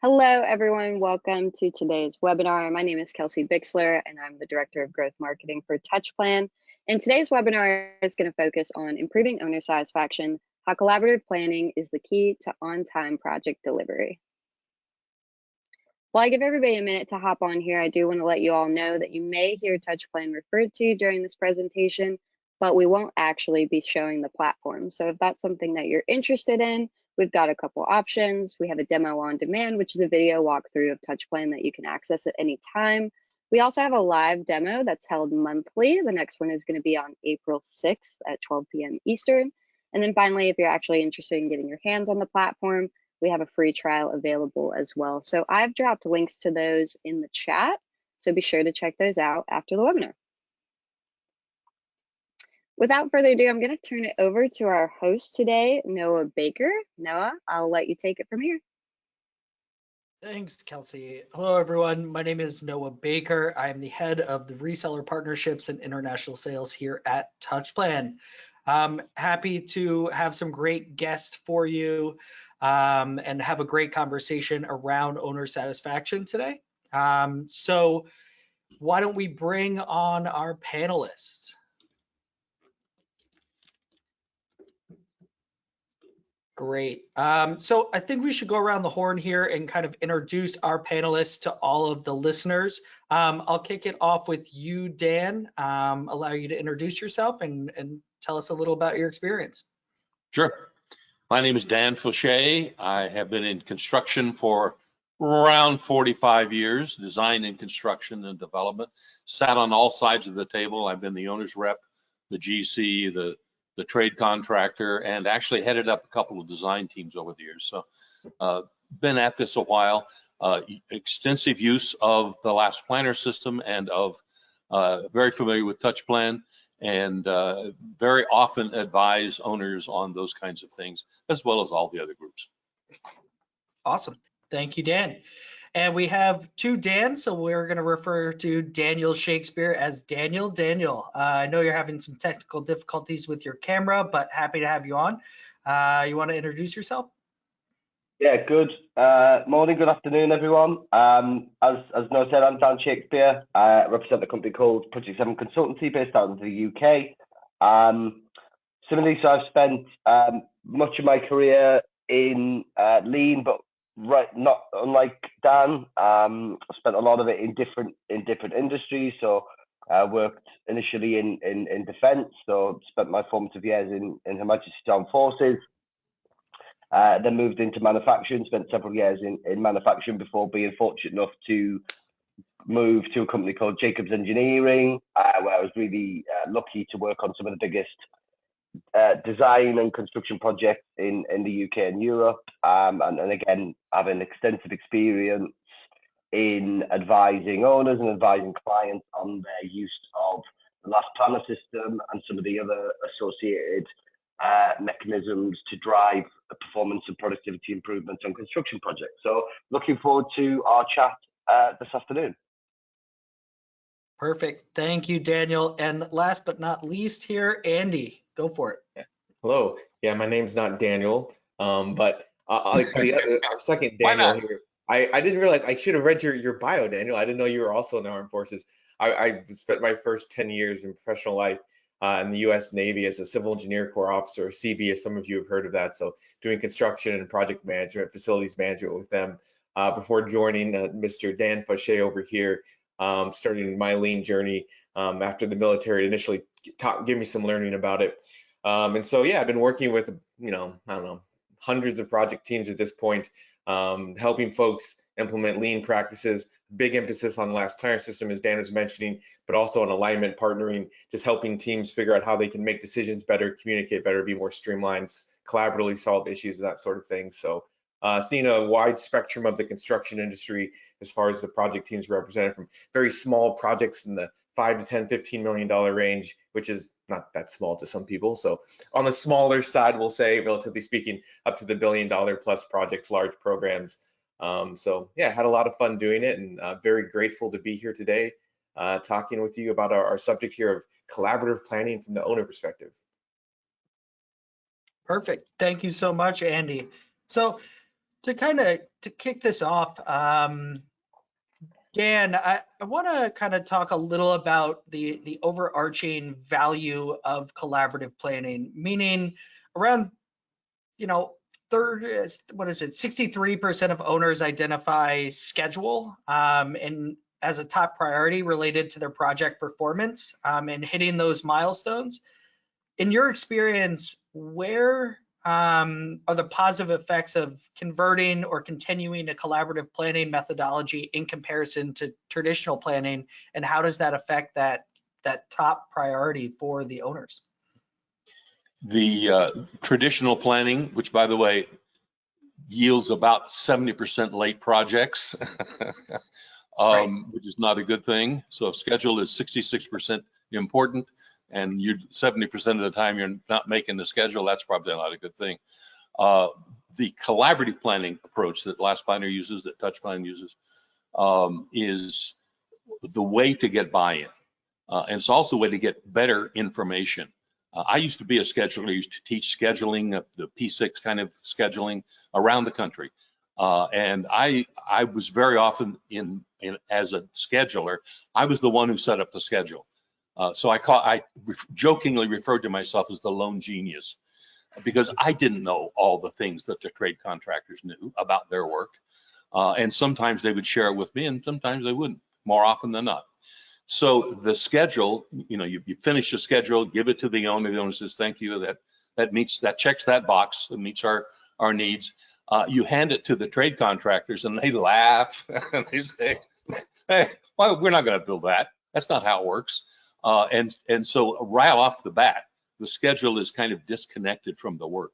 Hello, everyone. Welcome to today's webinar. My name is Kelsey Bixler, and I'm the Director of Growth Marketing for TouchPlan. And today's webinar is going to focus on improving owner satisfaction, how collaborative planning is the key to on-time project delivery. While I give everybody a minute to hop on here, I do want to let you all know that you may hear TouchPlan referred to during this presentation, but we won't actually be showing the platform. So if that's something that you're interested in, we've got a couple options. We have a demo on demand, which is a video walkthrough of TouchPlan that you can access at any time. We also have a live demo that's held monthly. The next one is going to be on April 6th at 12 p.m. Eastern. And then finally, if you're actually interested in getting your hands on the platform, we have a free trial available as well. So I've dropped links to those in the chat, so be sure to check those out after the webinar. Without further ado, I'm going to turn it over to our host today, Noah Baker. Noah, I'll let you take it from here. Thanks, Kelsey. Hello, everyone. My name is Noah Baker. I am the head of the reseller partnerships and international sales here at TouchPlan. I'm happy to have some great guests for you and have a great conversation around owner satisfaction today. So why don't we bring on our panelists? Great. So I think we should go around the horn here and kind of introduce our panelists to all of the listeners. I'll kick it off with you, Dan, allow you to introduce yourself and tell us a little about your experience. Sure. My name is Dan Fauché. I have been in construction for around 45 years, design and construction and development. Sat on all sides of the table. I've been the owner's rep, the GC, the trade contractor, and actually headed up a couple of design teams over the years. So been at this a while. Extensive use of the Last Planner system and of very familiar with TouchPlan, and very often advise owners on those kinds of things, as well as all the other groups. Awesome. Thank you, Dan. And we have two Dans, so we're going to refer to Daniel Shakespeare as Daniel. Daniel, I know you're having some technical difficulties with your camera, but happy to have you on. You want to introduce yourself? Yeah, good morning, good afternoon, everyone. As Noah said, I'm Dan Shakespeare. I represent a company called Project 7 Consultancy based out of the UK. Similarly, so I've spent much of my career in lean, but not unlike Dan. I spent a lot of it in different industries. So I worked initially in defence, so spent my formative years in Her Majesty's Armed Forces. Then moved into manufacturing, spent several years in manufacturing before being fortunate enough to move to a company called Jacobs Engineering, where I was really lucky to work on some of the biggest design and construction projects in the UK and Europe, and again having extensive experience in advising owners and advising clients on their use of the Last Planner system and some of the other associated mechanisms to drive performance and productivity improvements on construction projects. So looking forward to our chat this afternoon. Perfect. Thank you, Daniel. And last but not least here, Andy, go for it. Yeah. Hello. Yeah, my name's not Daniel, but our second Daniel here. I didn't realize, I should have read your bio, Daniel. I didn't know you were also in the Armed Forces. I spent my first 10 years in professional life in the U.S. Navy as a Civil Engineer Corps officer, or CB, as some of you have heard of that. So doing construction and project management, facilities management with them before joining Mr. Dan Fauché over here, starting my lean journey after the military. Initially gave me some learning about it. And so, yeah, I've been working with, I don't know, hundreds of project teams at this point, helping folks implement lean practices, big emphasis on the Last Planner system, as Dan was mentioning, but also on alignment, partnering, just helping teams figure out how they can make decisions better, communicate better, be more streamlined, collaboratively solve issues, and that sort of thing. So seeing a wide spectrum of the construction industry as far as the project teams represented, from very small projects in the $5 to $10, $15 million range, which is not that small to some people. So on the smaller side, we'll say, relatively speaking, up to the $1 billion plus projects, large programs. So yeah, had a lot of fun doing it, and very grateful to be here today talking with you about our subject here of collaborative planning from the owner perspective. Perfect. Thank you so much, Andy. So To kick this off, Dan, I want to kind of talk a little about the overarching value of collaborative planning, meaning around, what is it, 63% of owners identify schedule and as a top priority related to their project performance and hitting those milestones. In your experience, where are the positive effects of converting or continuing a collaborative planning methodology in comparison to traditional planning, and how does that affect that top priority for the owners? The traditional planning, which by the way yields about 70% late projects, which is not a good thing. So if schedule is 66% important and you 70% of the time you're not making the schedule, that's probably not a good thing. The collaborative planning approach that Last Planner uses, that TouchPlan uses, is the way to get buy-in. And it's also a way to get better information. I used to be a scheduler. I used to teach scheduling, the P6 kind of scheduling around the country. And I was very often as a scheduler, I was the one who set up the schedule. So I jokingly referred to myself as the lone genius, because I didn't know all the things that the trade contractors knew about their work. And sometimes they would share it with me and sometimes they wouldn't, more often than not. So the schedule, you finish the schedule, give it to the owner. The owner says, thank you, that checks that box, it meets our needs. You hand it to the trade contractors and they laugh and they say, hey, well, we're not going to build that. That's not how it works. And so right off the bat, the schedule is kind of disconnected from the work.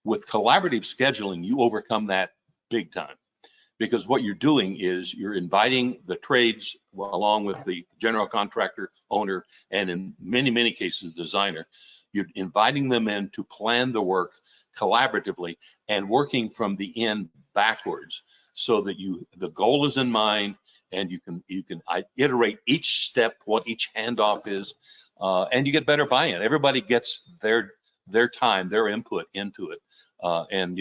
With collaborative scheduling, you overcome that big time, because what you're doing is you're inviting the trades along with the general contractor, owner, and in many, many cases, designer. You're inviting them in to plan the work collaboratively and working from the end backwards, so that the goal is in mind, and you can iterate each step, what each handoff is, and you get better buy-in. Everybody gets their time, their input into it. And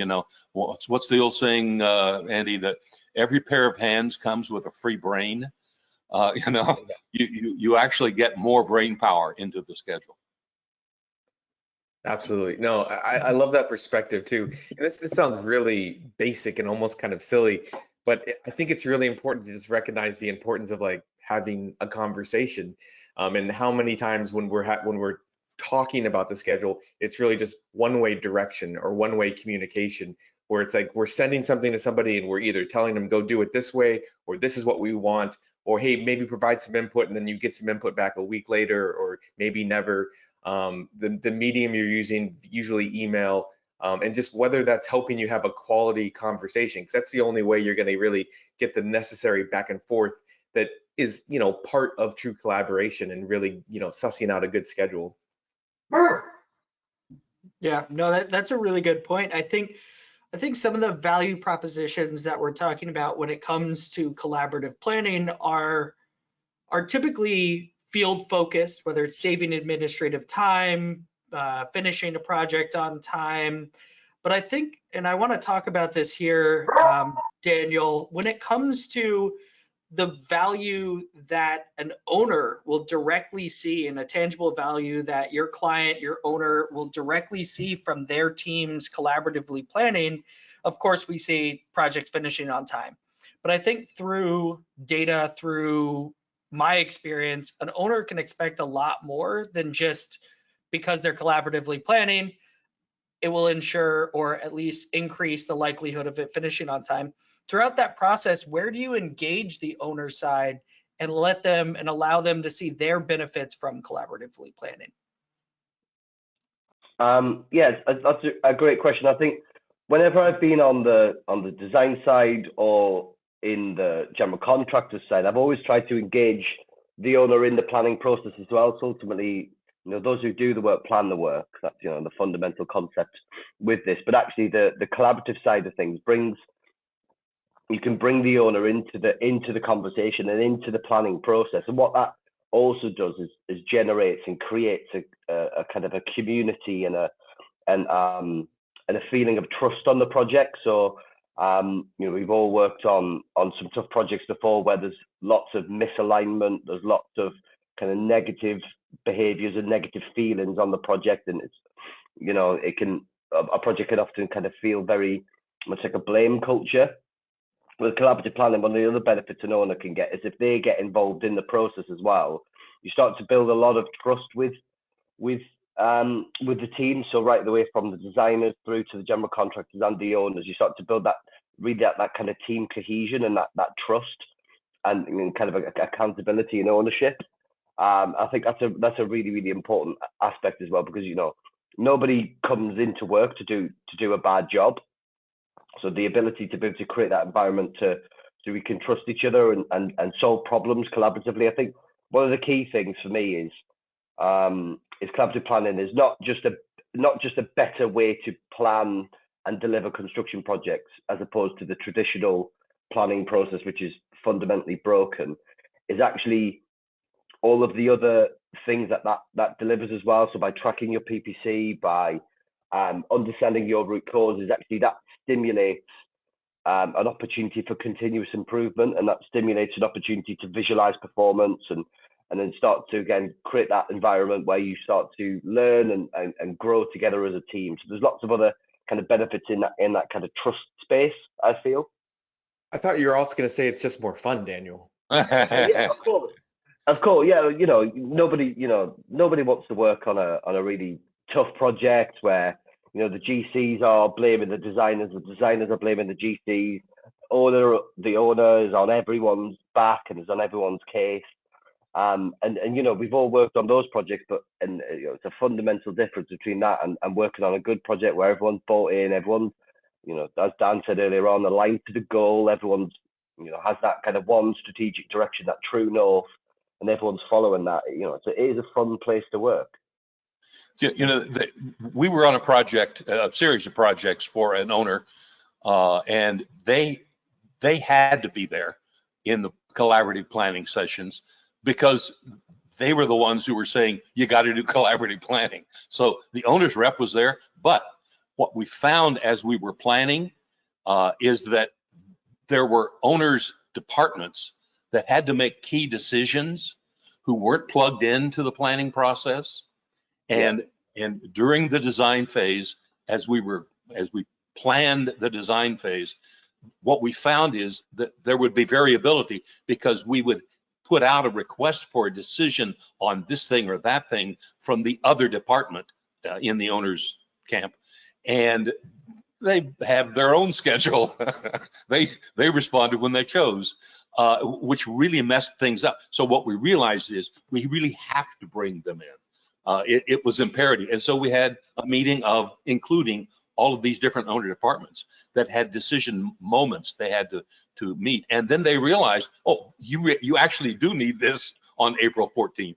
what's the old saying, Andy, that every pair of hands comes with a free brain? You actually get more brain power into the schedule. Absolutely. No, I love that perspective too. And this sounds really basic and almost kind of silly, but I think it's really important to just recognize the importance of like having a conversation. And how many times when we're talking about the schedule, it's really just one-way direction or one-way communication, where it's like we're sending something to somebody and we're either telling them go do it this way, or this is what we want, or hey, maybe provide some input, and then you get some input back a week later, or maybe never. The medium you're using, usually email, and just whether that's helping you have a quality conversation, because that's the only way you're going to really get the necessary back and forth that is, part of true collaboration and really, sussing out a good schedule. Yeah, no, that's a really good point. I think some of the value propositions that we're talking about when it comes to collaborative planning are typically field focused, whether it's saving administrative time, finishing a project on time. But I think, and I want to talk about this here, Daniel, when it comes to the value that an owner will directly see, and a tangible value that your client, your owner, will directly see from their team's collaboratively planning, of course, we see projects finishing on time. But I think through data, through my experience, an owner can expect a lot more than just because they're collaboratively planning. It will ensure, or at least increase, the likelihood of it finishing on time. Throughout that process, where do you engage the owner side and let them and allow them to see their benefits from collaboratively planning? Yeah, that's a great question. I think whenever I've been on the design side or in the general contractor side, I've always tried to engage the owner in the planning process as well. So ultimately, those who do the work plan the work. That's the fundamental concept with this. But actually, the collaborative side of things you can bring the owner into the conversation and into the planning process. And what that also does is generates and creates a kind of a community and a feeling of trust on the project. So We've all worked on some tough projects before where there's lots of misalignment, there's lots of kind of negative behaviors and negative feelings on the project, and a project can often kind of feel very much like a blame culture. With collaborative planning, one of the other benefits an owner can get is if they get involved in the process as well, you start to build a lot of trust with the team. So right the way from the designers through to the general contractors and the owners, you start to build that kind of team cohesion and that trust and kind of accountability and ownership. I think that's a really, really important aspect as well, because nobody comes into work to do a bad job. So the ability to be able to create that environment so we can trust each other and solve problems collaboratively. I think one of the key things for me is collaborative planning is not just a better way to plan and deliver construction projects as opposed to the traditional planning process, which is fundamentally broken. Is actually all of the other things that delivers as well. So by tracking your PPC, by understanding your root causes, actually that stimulates an opportunity for continuous improvement, and that stimulates an opportunity to visualize performance and then start to again create that environment where you start to learn and grow together as a team. So there's lots of other kind of benefits in that kind of trust space, I feel. I thought you were also going to say it's just more fun, Daniel. Yeah, of course. Of course, yeah. Nobody wants to work on a really tough project where the GCs are blaming the designers are blaming the GCs. The owner is on everyone's back and is on everyone's case. And we've all worked on those projects, but it's a fundamental difference between that and working on a good project where everyone's bought in, everyone's, as Dan said earlier on, aligned to the goal, everyone's has that kind of one strategic direction, that true north, and everyone's following that. So it is a fun place to work. We were on a series of projects for an owner, and they had to be there in the collaborative planning sessions because they were the ones who were saying, you got to do collaborative planning. So the owner's rep was there, but what we found as we were planning is that there were owners' departments that had to make key decisions who weren't plugged into the planning process. And during the design phase, as we planned the design phase, what we found is that there would be variability because we would put out a request for a decision on this thing or that thing from the other department in the owner's camp, and they have their own schedule. they responded when they chose, which really messed things up. So what we realized is we really have to bring them in. It was imperative. And so we had a meeting of including all of these different owner departments that had decision moments they had to meet. And then they realized, oh, you actually do need this on April 14th.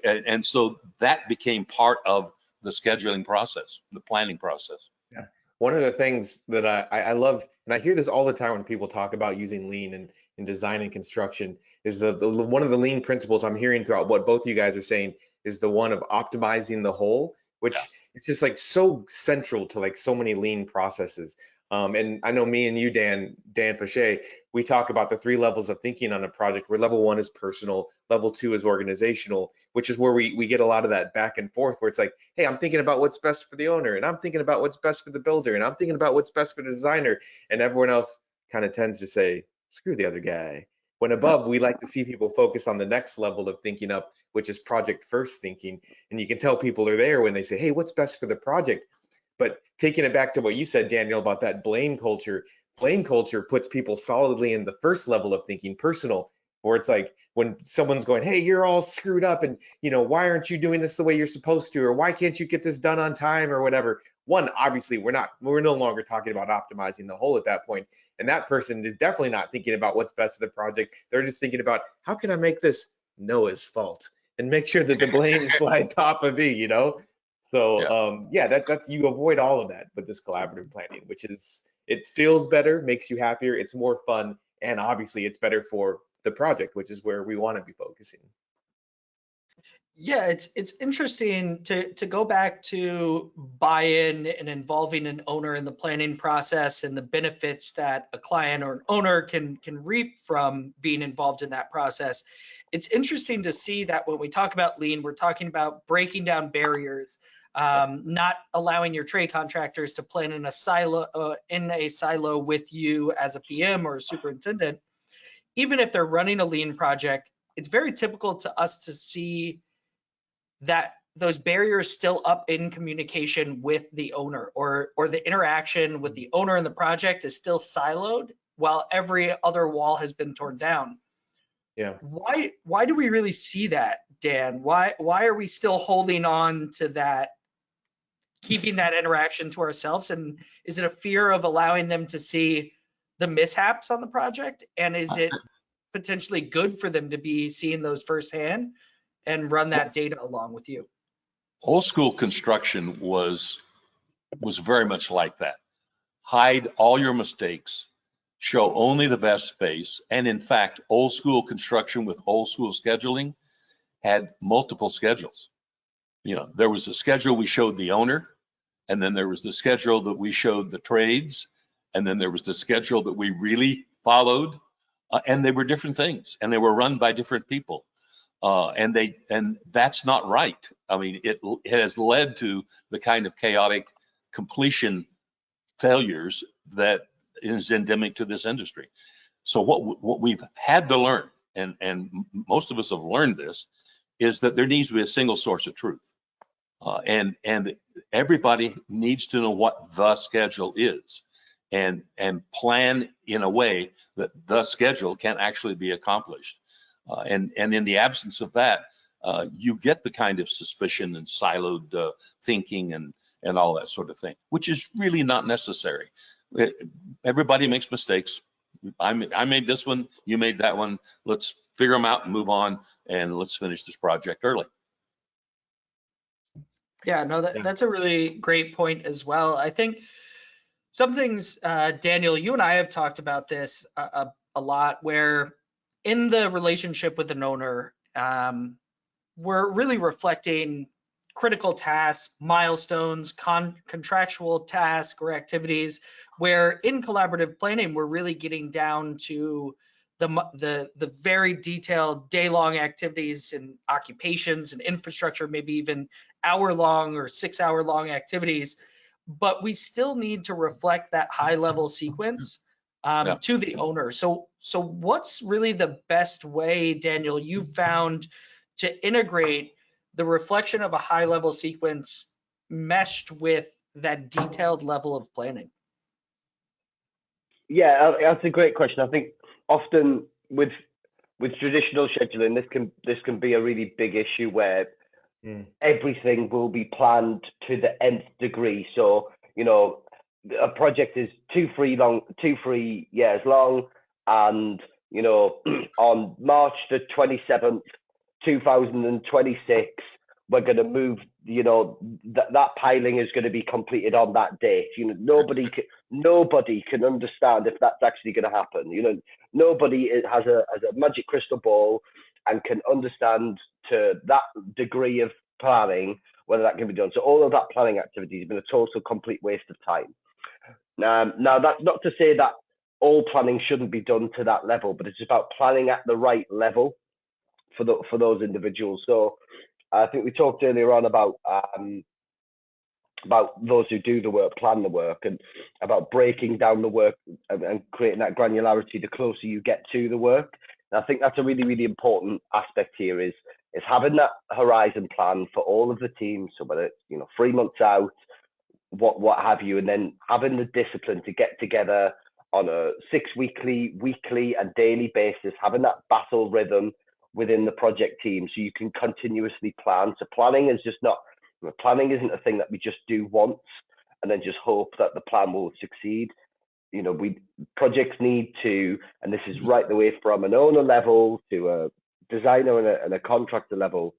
And so that became part of the scheduling process, the planning process. Yeah. One of the things that I love, and I hear this all the time when people talk about using lean in design and construction, is one of the lean principles I'm hearing throughout what both you guys are saying is the one of optimizing the whole, which it's just like so central to like so many lean processes. And I know me and you, Dan Fauché, we talk about the 3 levels of thinking on a project, where level 1 is personal, level 2 is organizational, which is where we get a lot of that back and forth, where it's like, hey, I'm thinking about what's best for the owner, and I'm thinking about what's best for the builder, and I'm thinking about what's best for the designer, and everyone else kind of tends to say, screw the other guy. When above, we like to see people focus on the next level of thinking up, which is project first thinking. And you can tell people are there when they say, hey, what's best for the project? But taking it back to what you said, Daniel, about that blame culture puts people solidly in the first level of thinking, personal, where it's like when someone's going, hey, you're all screwed up, and why aren't you doing this the way you're supposed to, or why can't you get this done on time, or whatever. One, obviously, we're no longer talking about optimizing the whole at that point. And that person is definitely not thinking about what's best for the project. They're just thinking about, how can I make this Noah's fault and make sure that the blame slides off of me, So that's you avoid all of that with this collaborative planning, which is, it feels better, makes you happier, it's more fun, and obviously it's better for the project, which is where we want to be focusing. Yeah, it's interesting to go back to buy-in and involving an owner in the planning process and the benefits that a client or an owner can reap from being involved in that process. It's interesting to see that when we talk about lean, we're talking about breaking down barriers, not allowing your trade contractors to plan in a silo with you as a PM or a superintendent. Even if they're running a lean project, it's very typical to us to see that those barriers still up in communication with the owner, or the interaction with the owner and the project is still siloed while every other wall has been torn down. Yeah. Why do we really see that, Dan? Why are we still holding on to that, keeping that interaction to ourselves? And is it a fear of allowing them to see the mishaps on the project? And is it potentially good for them to be seeing those firsthand and run that data along with you? Old school construction was very much like that. Hide all your mistakes, show only the best face. And in fact, old school construction with old school scheduling had multiple schedules. You know, there was a schedule we showed the owner, and then there was the schedule that we showed the trades, and then there was the schedule that we really followed, and they were different things, and they were run by different people. And that's not right. I mean, it has led to the kind of chaotic completion failures that is endemic to this industry. So what we've had to learn, and most of us have learned this, is that there needs to be a single source of truth. And everybody needs to know what the schedule is, and plan in a way that the schedule can actually be accomplished. And in the absence of that, you get the kind of suspicion and siloed thinking and all that sort of thing, which is really not necessary. Everybody makes mistakes. I made this one, you made that one. Let's figure them out and move on, and let's finish this project early. Yeah, no, that's a really great point as well. I think some things, Daniel, you and I have talked about this a lot, where in the relationship with an owner, we're really reflecting critical tasks, milestones, contractual tasks or activities, where in collaborative planning, we're really getting down to the very detailed day-long activities and occupations and infrastructure, maybe even hour-long or 6-hour-long activities. But we still need to reflect that high-level sequence to the owner. So what's really the best way, Daniel, you've found to integrate the reflection of a high-level sequence meshed with that detailed level of planning? Yeah, that's a great question. I think often with traditional scheduling, this can be a really big issue where everything will be planned to the nth degree. So, you know, a project is 2-3 years long, and you know, on March the 27th, 2026, we're going to move, you know, that piling is going to be completed on that date. You know, nobody can understand if that's actually going to happen. You know, nobody has a magic crystal ball and can understand to that degree of planning whether that can be done. So all of that planning activity has been a total complete waste of time. Now that's not to say that all planning shouldn't be done to that level, but it's about planning at the right level for those individuals. So I think we talked earlier on about those who do the work, plan the work, and about breaking down the work and creating that granularity the closer you get to the work. And I think that's a really, really important aspect here is having that horizon plan for all of the teams. So whether it's, you know, 3 months out, what have you, and then having the discipline to get together on a 6-weekly, weekly and daily basis, having that battle rhythm within the project team so you can continuously plan. So planning is just not, planning isn't a thing that we just do once and then just hope that the plan will succeed. You know, projects need to, and this is right the way from an owner level to a designer and a contractor level,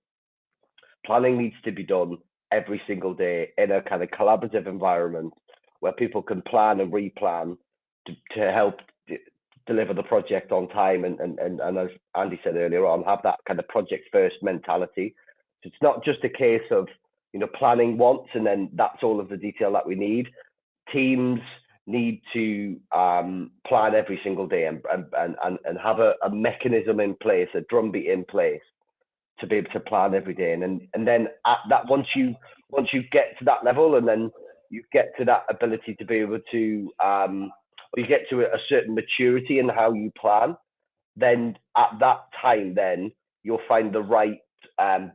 planning needs to be done every single day in a kind of collaborative environment where people can plan and replan to help deliver the project on time and as Andy said earlier on, have that kind of project first mentality. So it's not just a case of, planning once and then that's all of the detail that we need. Teams need to plan every single day and have a mechanism in place, a drumbeat in place to be able to plan every day. And then at that, once you get to that level, and then you get to that ability to be able to, or you get to a certain maturity in how you plan, then at that time, then you'll find the right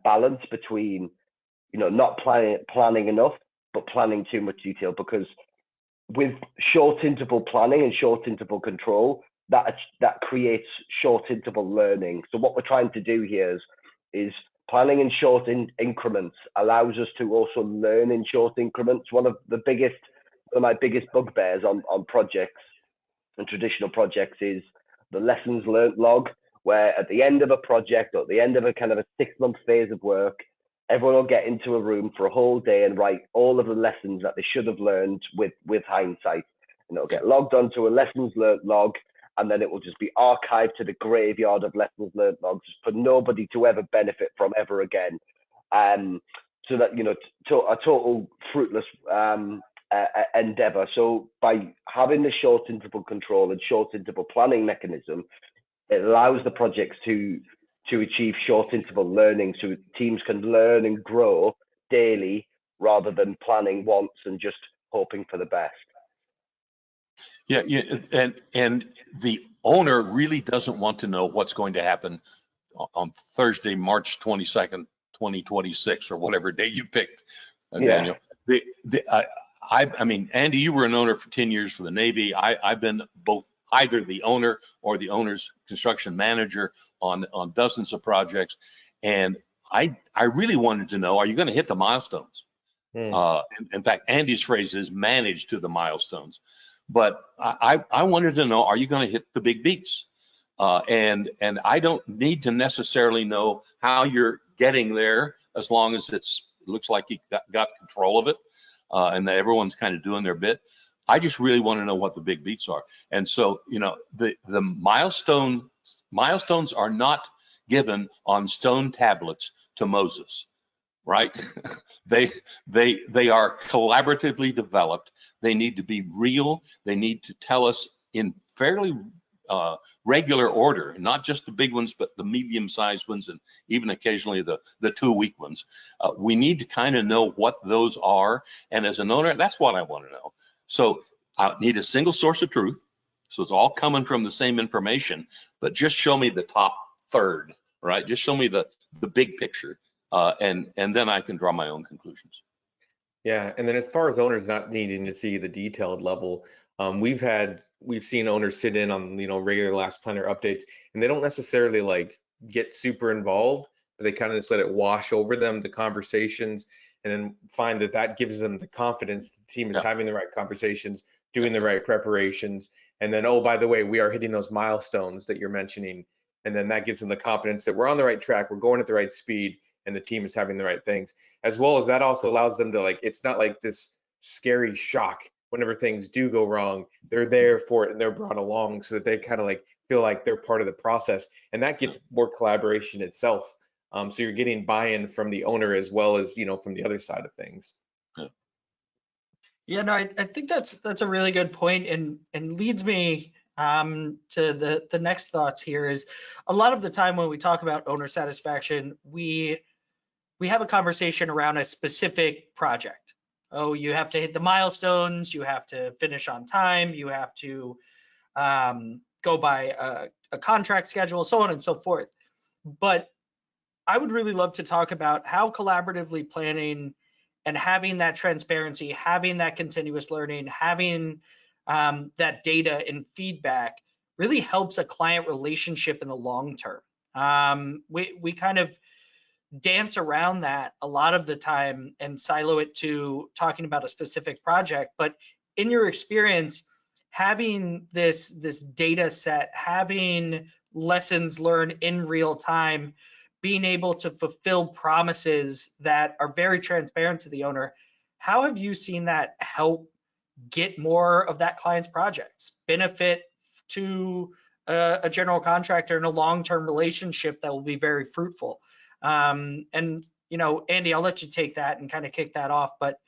balance between, not planning enough, but planning too much detail. Because with short interval planning and short interval control, that creates short interval learning. So what we're trying to do here is planning in short increments allows us to also learn in short increments. One of my biggest bugbears on projects and traditional projects is the lessons learned log, where at the end of a project or at the end of a kind of a 6-month phase of work, everyone will get into a room for a whole day and write all of the lessons that they should have learned with hindsight. And it'll get logged onto a lessons learned log, and then it will just be archived to the graveyard of lessons learned logs for nobody to ever benefit from ever again. So that, a total fruitless endeavor. So by having the short interval control and short interval planning mechanism, it allows the projects to achieve short interval learning, so teams can learn and grow daily rather than planning once and just hoping for the best. Yeah, and the owner really doesn't want to know what's going to happen on Thursday, March 22nd, 2026, or whatever date you picked, Daniel. I mean, Andy, you were an owner for 10 years for the Navy. I've been both either the owner or the owner's construction manager on dozens of projects. And I really wanted to know, are you going to hit the milestones? In fact, Andy's phrase is manage to the milestones. But I wanted to know, are you going to hit the big beats? And I don't need to necessarily know how you're getting there, as long as it looks like you got control of it, and that everyone's kind of doing their bit. I just really want to know what the big beats are. And so, the milestones are not given on stone tablets to Moses, right? they are collaboratively developed. They need to be real. They need to tell us in fairly regular order, not just the big ones, but the medium-sized ones, and even occasionally the 2-week ones. We need to kind of know what those are. And as an owner, that's what I want to know. So I need a single source of truth. So it's all coming from the same information, but just show me the top third, right? Just show me the big picture, and then I can draw my own conclusions. Yeah, and then as far as owners not needing to see the detailed level, we've seen owners sit in on regular last planner updates, and they don't necessarily like get super involved, but they kind of just let it wash over them, the conversations, and then find that gives them the confidence the team is having the right conversations, doing the right preparations, and then, oh, by the way, we are hitting those milestones that you're mentioning, and then that gives them the confidence that we're on the right track, we're going at the right speed, and the team is having the right things. As well as that also allows them to, it's not like this scary shock whenever things do go wrong. They're there for it and they're brought along, so that they kind of feel like they're part of the process, and that gets more collaboration itself. So you're getting buy-in from the owner as well as from the other side of things. Yeah, no, I think that's a really good point, and leads me to the next thoughts here. Is a lot of the time when we talk about owner satisfaction, we have a conversation around a specific project. Oh, you have to hit the milestones, you have to finish on time, you have to go by a contract schedule, so on and so forth. But I would really love to talk about how collaboratively planning and having that transparency, having that continuous learning, having that data and feedback really helps a client relationship in the long term. We kind of dance around that a lot of the time and silo it to talking about a specific project. But in your experience, having this data set, having lessons learned in real time, being able to fulfill promises that are very transparent to the owner, how have you seen that help get more of that client's projects, benefit to a general contractor in a long-term relationship that will be very fruitful? And Andy, I'll let you take that and kind of kick that off, but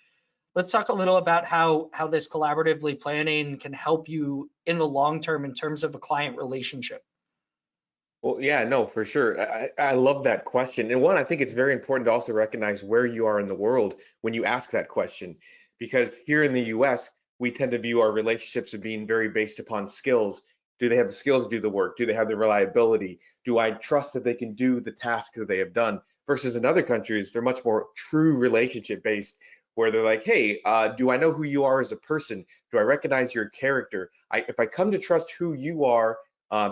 let's talk a little about how this collaboratively planning can help you in the long term in terms of a client relationship. Well, yeah, no, for sure. I love that question. And one, I think it's very important to also recognize where you are in the world when you ask that question. Because here in the US, we tend to view our relationships as being very based upon skills. Do they have the skills to do the work? Do they have the reliability? Do I trust that they can do the task that they have done? Versus in other countries, they're much more true relationship based, where they're like, hey, do I know who you are as a person? Do I recognize your character? If I come to trust who you are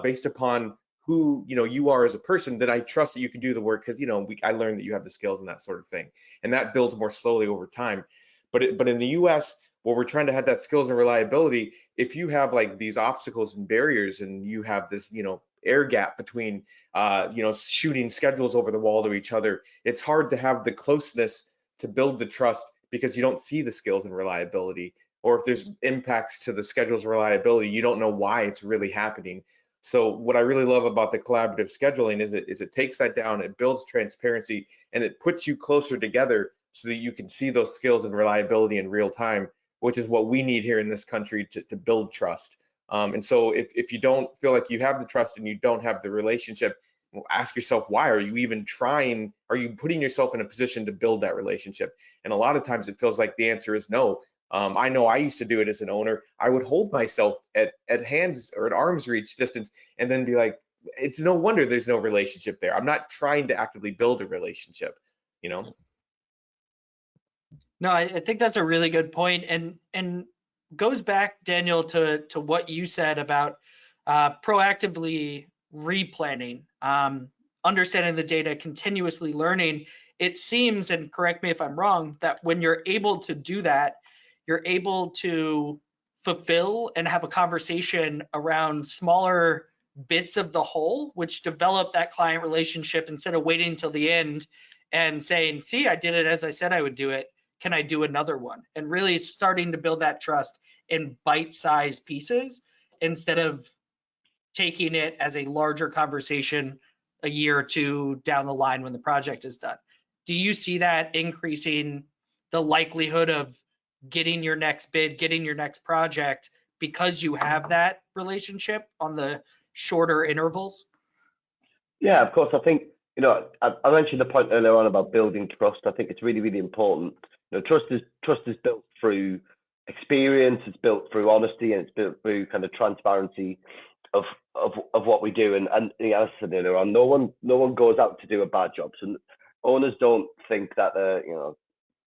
based upon who you are as a person, then I trust that you can do the work because I learned that you have the skills and that sort of thing, and that builds more slowly over time. But in the U.S., where we're trying to have that skills and reliability, if you have like these obstacles and barriers, and you have this air gap between shooting schedules over the wall to each other, it's hard to have the closeness to build the trust because you don't see the skills and reliability. Or if there's impacts to the schedule's reliability, you don't know why it's really happening. So what I really love about the collaborative scheduling is it takes that down, it builds transparency, and it puts you closer together so that you can see those skills and reliability in real time, which is what we need here in this country to build trust. And so if you don't feel like you have the trust and you don't have the relationship, well, ask yourself, why are you even trying? Are you putting yourself in a position to build that relationship? And a lot of times it feels like the answer is no. I know I used to do it as an owner. I would hold myself at hands or at arm's reach distance and then be like, it's no wonder there's no relationship there. I'm not trying to actively build a relationship, No, I think that's a really good point, and goes back, Daniel, to what you said about proactively replanning, understanding the data, continuously learning. It seems, and correct me if I'm wrong, that when you're able to do that, you're able to fulfill and have a conversation around smaller bits of the whole, which develop that client relationship instead of waiting until the end and saying, see, I did it as I said I would do it. Can I do another one? And really starting to build that trust in bite-sized pieces instead of taking it as a larger conversation a year or two down the line when the project is done. Do you see that increasing the likelihood of getting your next bid, getting your next project because you have that relationship on the shorter intervals? Yeah, of course. I think, I mentioned the point earlier on about building trust. I think it's really, really important. Trust is built through experience, it's built through honesty, and it's built through kind of transparency of what we do. And as I said earlier on, no one goes out to do a bad job. So owners don't think that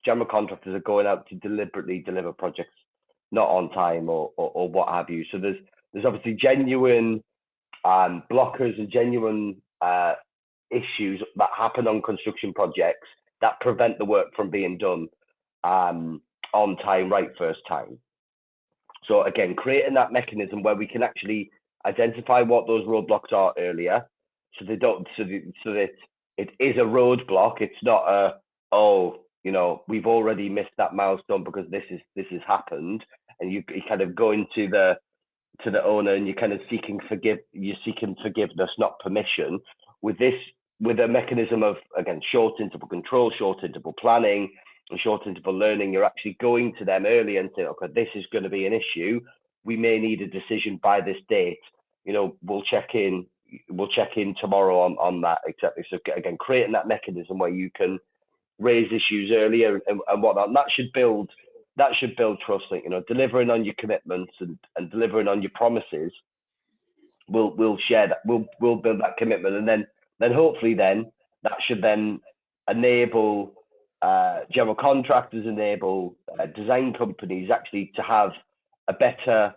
general contractors are going out to deliberately deliver projects not on time or what have you. So there's obviously genuine blockers and genuine issues that happen on construction projects that prevent the work from being done on time, right first time. So again, creating that mechanism where we can actually identify what those roadblocks are earlier, so that it is a roadblock. It's not we've already missed that milestone because this has happened, and you kind of go into the owner and you're kind of seeking forgiveness, not permission. With a mechanism of, again, short interval control, short interval planning, and short interval learning, you're actually going to them early and saying, okay, this is going to be an issue. We may need a decision by this date. We'll check in tomorrow on that, etc. So again, creating that mechanism where you can raise issues earlier and whatnot. And that should build trust. Delivering on your commitments and delivering on your promises we'll share that. We'll build that commitment, and then hopefully that should then enable general contractors, enable design companies actually to have a better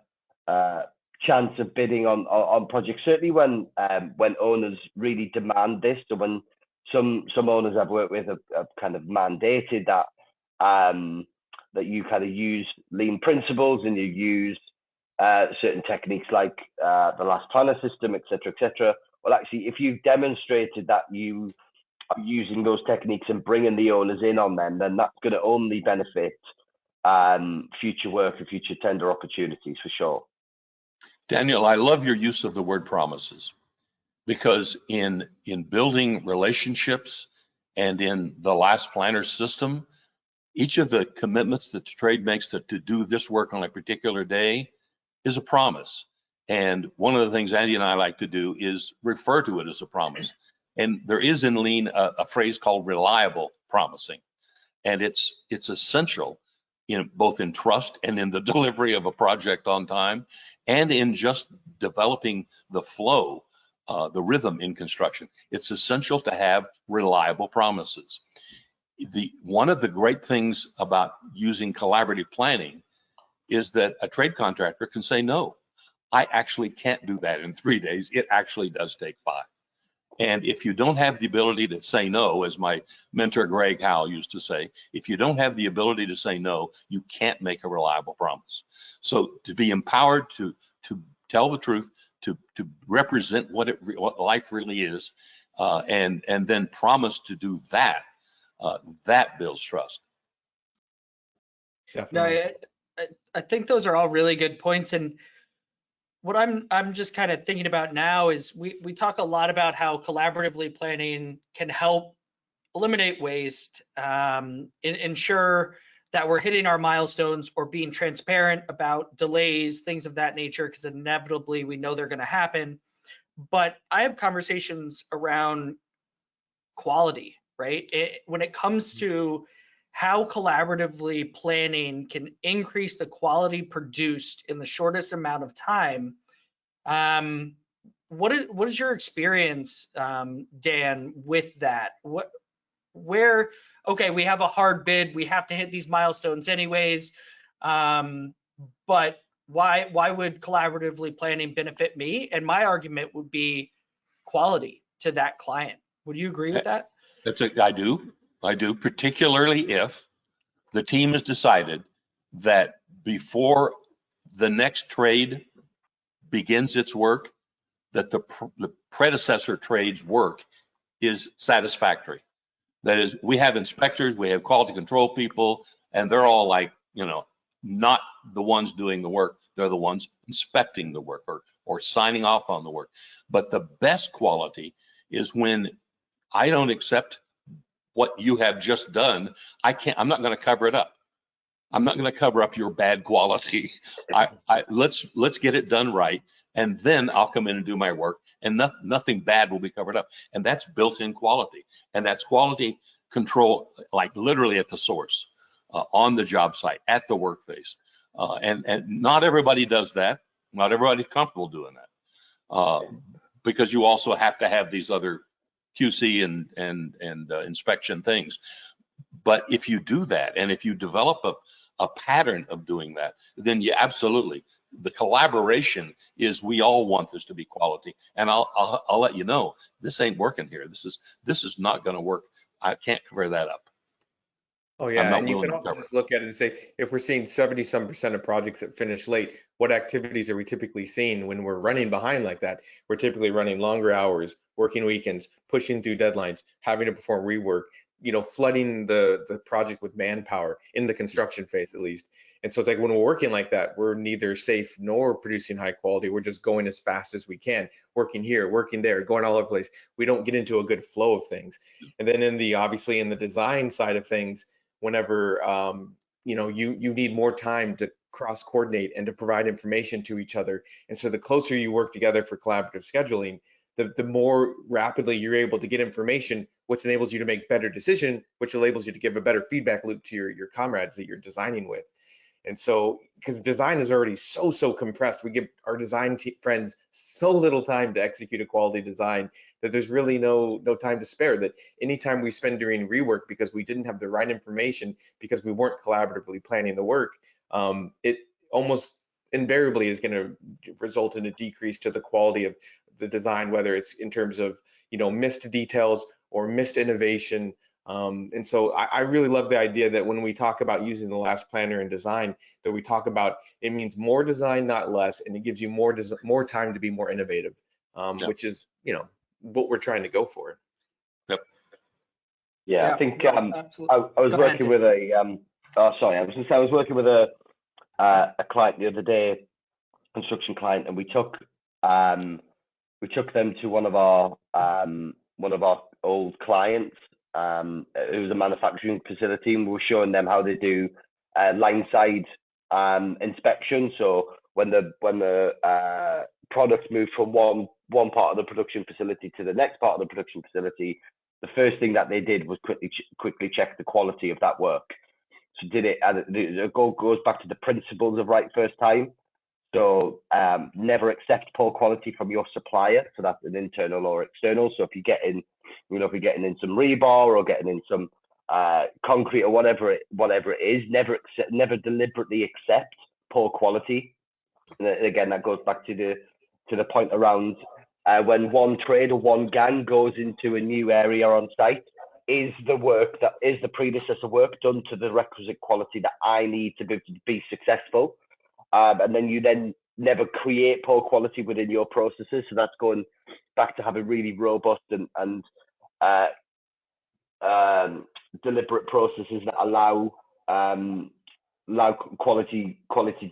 chance of bidding on projects. Certainly when owners really demand this, or when some owners I've worked with have kind of mandated that that you kind of use lean principles and you use certain techniques like the last planner system, etc. Well, actually, if you've demonstrated that you are using those techniques and bringing the owners in on them, then that's going to only benefit future work and future tender opportunities for sure. Daniel, I love your use of the word promises, because in building relationships And in the last planner system, each of the commitments that the trade makes to do this work on a particular day is a promise. And one of the things Andy and I like to do is refer to it as a promise. And there is in Lean a phrase called reliable promising. And it's essential in both in trust and in the delivery of a project on time, and in just developing the flow, the rhythm in construction. It's essential to have reliable promises. One of the great things about using collaborative planning is that a trade contractor can say, no, I actually can't do that in 3 days. It actually does take 5. And if you don't have the ability to say no, as my mentor Greg Howell used to say, if you don't have the ability to say no, you can't make a reliable promise. So to be empowered to tell the truth, to represent what life really is, and then promise to do that, that builds trust. No, I think those are all really good points. And what I'm just kind of thinking about now is we talk a lot about how collaboratively planning can help eliminate waste, ensure that we're hitting our milestones or being transparent about delays, things of that nature, because inevitably we know they're going to happen. But I have conversations around quality, right? When it comes to how collaboratively planning can increase the quality produced in the shortest amount of time. What is your experience, Dan, with that? Okay, we have a hard bid, we have to hit these milestones anyways, but why would collaboratively planning benefit me? And my argument would be quality to that client. Would you agree with that? I do, particularly if the team has decided that before the next trade begins its work, that the predecessor trade's work is satisfactory. That is, we have inspectors, we have quality control people, and they're all like, not the ones doing the work. They're the ones inspecting the work or signing off on the work. But the best quality is when I don't accept what you have just done. I'm not going to cover it up. I'm not going to cover up your bad quality. Let's get it done right, and then I'll come in and do my work, and nothing bad will be covered up. And that's built-in quality, and that's quality control, like literally at the source, on the job site, at the work phase. And not everybody does that. Not everybody's comfortable doing that, because you also have to have these other QC and inspection things. But if you do that, and if you develop a pattern of doing that, then you absolutely, the collaboration is, we all want this to be quality. And I'll let you know, this ain't working here. This is not going to work. I can't cover that up. Oh yeah, and you can also just look at it and say, if we're seeing 70% of projects that finish late, what activities are we typically seeing when we're running behind like that? We're typically running longer hours, working weekends, pushing through deadlines, having to perform rework, flooding the project with manpower in the construction phase at least. And so it's like when we're working like that, we're neither safe nor producing high quality. We're just going as fast as we can, working here, working there, going all over the place. We don't get into a good flow of things. And then obviously in the design side of things, whenever you need more time to cross coordinate and to provide information to each other. And so the closer you work together for collaborative scheduling, the more rapidly you're able to get information, which enables you to make better decision, which enables you to give a better feedback loop to your comrades that you're designing with. And so, because design is already so compressed, we give our design friends so little time to execute a quality design that there's really no time to spare. That anytime we spend doing rework because we didn't have the right information, because we weren't collaboratively planning the work, it almost invariably is going to result in a decrease to the quality of the design, whether it's in terms of missed details or missed innovation. And so I really love the idea that when we talk about using the last planner in design, that we talk about it means more design, not less, and it gives you more time to be more innovative, which is what we're trying to go for. Yep. Yeah, I think I was working with a I was working with a client the other day, construction client, and we took them to one of our old clients, it was a manufacturing facility, and we were showing them how they do line side inspection. So when the products move from one part of the production facility to the next part of the production facility, the first thing that they did was quickly check the quality of that work. So and it goes back to the principles of right first time. So never accept poor quality from your supplier. So that's an internal or external. So if you're getting, if you're getting in some rebar or getting in some concrete or whatever it is, never deliberately accept poor quality. And again, that goes back to the point around when one trade or one gang goes into a new area on site, is the predecessor work done to the requisite quality that I need to be successful? And then you never create poor quality within your processes. So that's going back to having really robust and deliberate processes that allow quality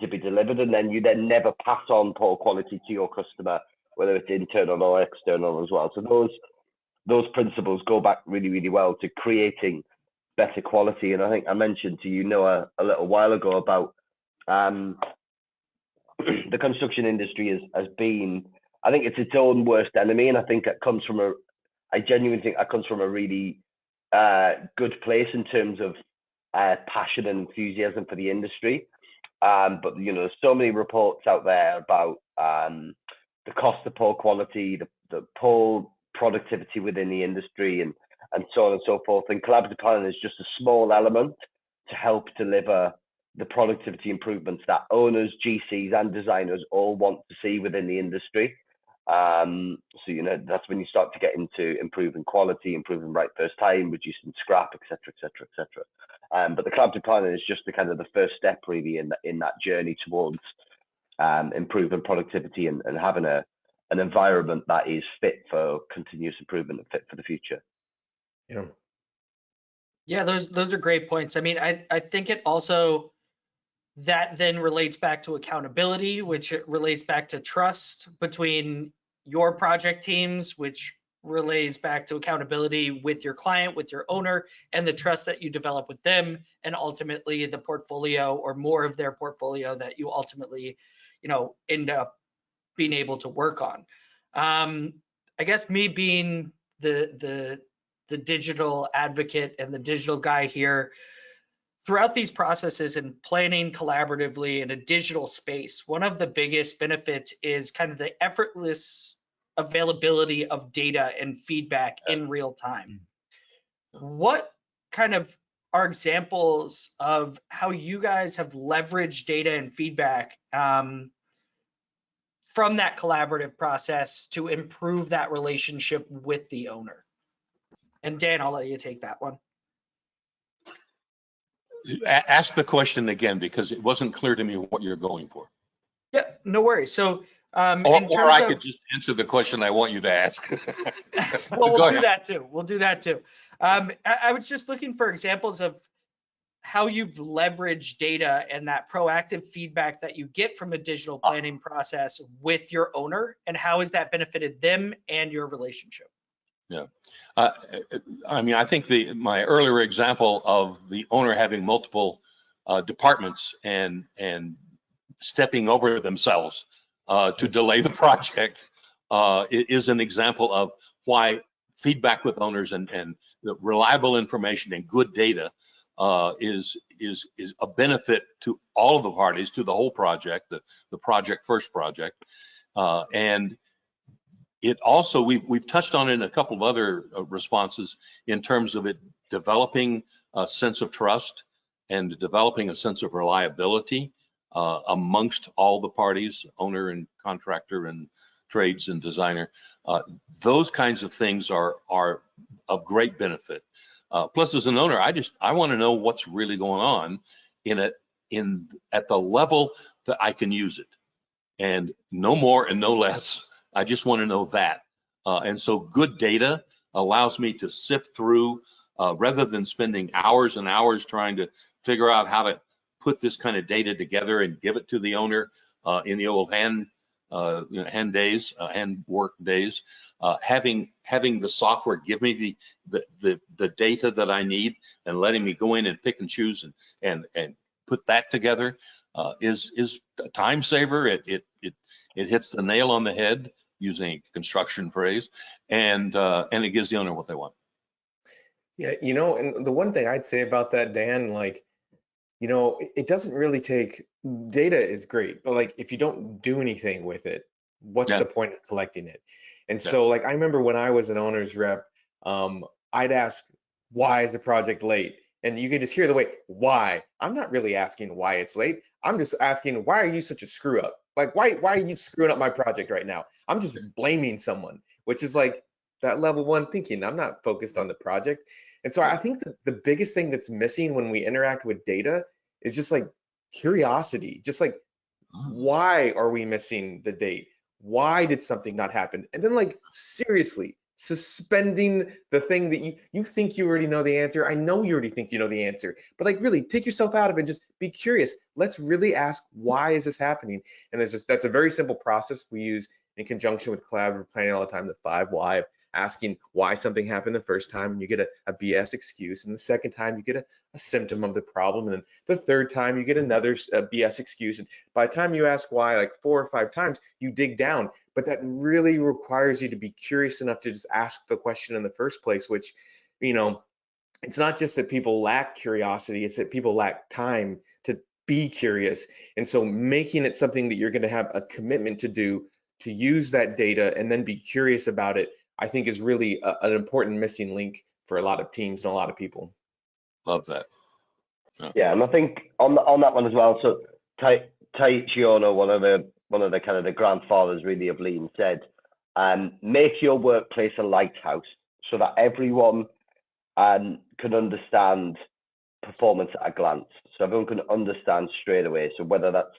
to be delivered, and then you never pass on poor quality to your customer, whether it's internal or external as well. So those principles go back really, really well to creating better quality. And I think I mentioned to you, Noah, a little while ago about the construction industry has been, I think it's its own worst enemy, and I think I genuinely think that comes from a really good place in terms of passion and enthusiasm for the industry. But there's so many reports out there about the cost of poor quality, the poor productivity within the industry, and so on and so forth. And collaborative planning is just a small element to help deliver the productivity improvements that owners, GCs, and designers all want to see within the industry. So that's when you start to get into improving quality, improving right first time, reducing scrap, etc., etc., etc. But the collaborative planning is just the first step really in that journey towards improving productivity and having an environment that is fit for continuous improvement and fit for the future. Yeah, those are great points. I mean, I think it also, that then relates back to accountability, which relates back to trust between your project teams, which relays back to accountability with your client, with your owner, and the trust that you develop with them, and ultimately the portfolio or more of their portfolio that you ultimately, end up being able to work on. I guess me being the digital advocate and the digital guy here, throughout these processes and planning collaboratively in a digital space, one of the biggest benefits is kind of the effortless availability of data and feedback in real time. What kind of are examples of how you guys have leveraged data and feedback from that collaborative process to improve that relationship with the owner? And Dan, I'll let you take that one. Ask the question again, because it wasn't clear to me what you're going for. Yeah, no worries. So, or I could just answer the question I want you to ask. Well, we'll do that too. We'll do that too. I was just looking for examples of how you've leveraged data and that proactive feedback that you get from a digital planning process with your owner, and how has that benefited them and your relationship? Yeah. I mean, I think my earlier example of the owner having multiple departments and stepping over themselves to delay the project is an example of why feedback with owners and the reliable information and good data is a benefit to all of the parties, to the whole project, the project first project, and it also, we've touched on it in a couple of other responses in terms of it developing a sense of trust and developing a sense of reliability amongst all the parties, owner and contractor and trades and designer. Those kinds of things are of great benefit. Plus, as an owner, I want to know what's really going on at the level that I can use it, and no more and no less. I just want to know that. And so good data allows me to sift through rather than spending hours and hours trying to figure out how to put this kind of data together and give it to the owner in the old hand hand days, hand work days. Having the software give me the data that I need and letting me go in and pick and choose and put that together is a time saver. It hits the nail on the head, using a construction phrase, and it gives the owner what they want. Yeah, and the one thing I'd say about that, Dan, like, it doesn't really take, data is great, but like if you don't do anything with it, what's Yeah. the point of collecting it? And Yeah. so like I remember when I was an owner's rep, I'd ask, why is the project late? And you can just hear the way, why? I'm not really asking why it's late. I'm just asking, why are you such a screw up? Like, why are you screwing up my project right now? I'm just blaming someone, which is like that level one thinking. I'm not focused on the project. And so I think that the biggest thing that's missing when we interact with data is just like curiosity, just like, why are we missing the date? Why did something not happen? And then like, seriously, suspending the thing that you think you already know the answer. I know you already think you know the answer, but like really take yourself out of it and just be curious. Let's really ask, why is this happening? And that's a very simple process we use in conjunction with collaborative planning all the time, the 5 why, asking why something happened the first time, and you get a BS excuse, and the second time you get a symptom of the problem, and then the third time you get another BS excuse. And by the time you ask why like 4 or 5 times, you dig down. But that really requires you to be curious enough to just ask the question in the first place, which, it's not just that people lack curiosity, it's that people lack time to be curious. And so making it something that you're going to have a commitment to do, to use that data and then be curious about it, I think is really an important missing link for a lot of teams and a lot of people. Love that. Yeah, and I think on that one as well. So Taiichi Ohno, one of the kind of the grandfathers really of Lean, said, make your workplace a lighthouse so that everyone can understand performance at a glance. So everyone can understand straight away. So whether that's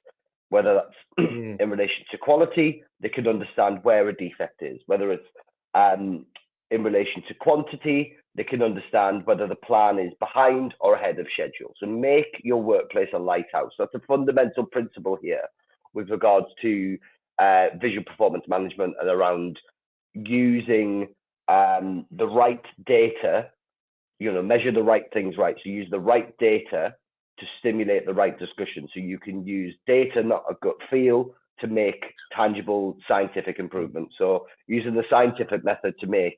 in relation to quality, they can understand where a defect is. Whether it's in relation to quantity, they can understand whether the plan is behind or ahead of schedule. So make your workplace a lighthouse. That's a fundamental principle here with regards to visual performance management and around using the right data, measure the right things right. So use the right data to stimulate the right discussion. So you can use data, not a gut feel, to make tangible scientific improvement. So using the scientific method to make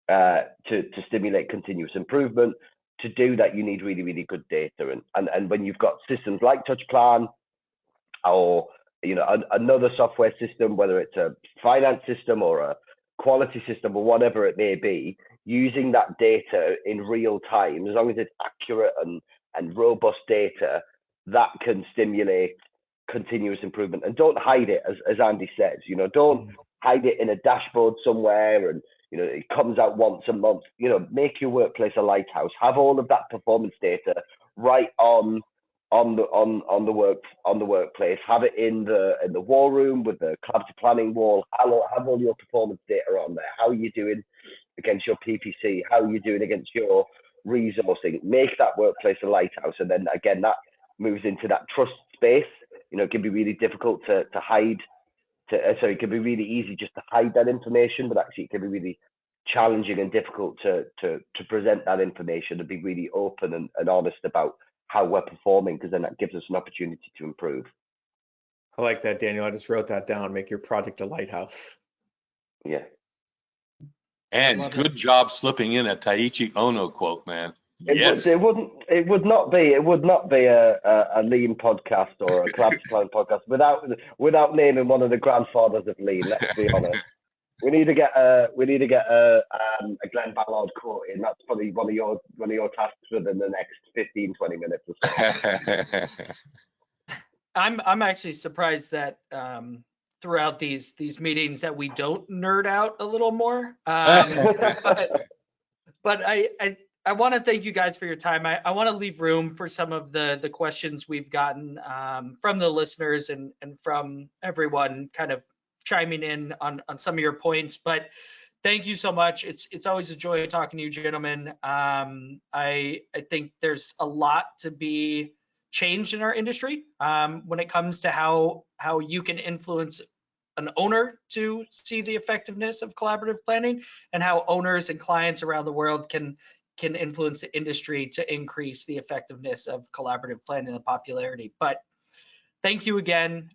to stimulate continuous improvement. To do that, you need really, really good data. And when you've got systems like TouchPlan or another software system, whether it's a finance system or a quality system or whatever it may be, using that data in real time, as long as it's accurate and robust data, that can stimulate continuous improvement. And don't hide it, as Andy says. Don't hide it in a dashboard somewhere and it comes out once a month. Make your workplace a lighthouse. Have all of that performance data right on the workplace. Have it in the war room with the collaborative planning wall. Have all your performance data on there. How are you doing against your PPC? How are you doing against your resourcing? Make that workplace a lighthouse, and then again that moves into that trust space. It can be really difficult to hide. It can be really easy just to hide that information, but actually it can be really challenging and difficult to present that information and be really open and honest about how we're performing, because then that gives us an opportunity to improve. I like that, Daniel. I just wrote that down. Make your project a lighthouse. Yeah. And good job slipping in a Taiichi Ohno quote, man. Yes. It would not be a Lean podcast or a collaborative planning podcast without naming one of the grandfathers of Lean. Let's be honest. We need to get a Glenn Ballard quote in. That's probably one of your tasks within the next 15-20 minutes or so. I'm actually surprised that throughout these meetings that we don't nerd out a little more. But I want to thank you guys for your time. I want to leave room for some of the questions we've gotten from the listeners and from everyone kind of chiming in on some of your points. But thank you so much. It's always a joy talking to you, gentlemen. I think there's a lot to be changed in our industry when it comes to how you can influence an owner to see the effectiveness of collaborative planning, and how owners and clients around the world can influence the industry to increase the effectiveness of collaborative planning and the popularity. But thank you again.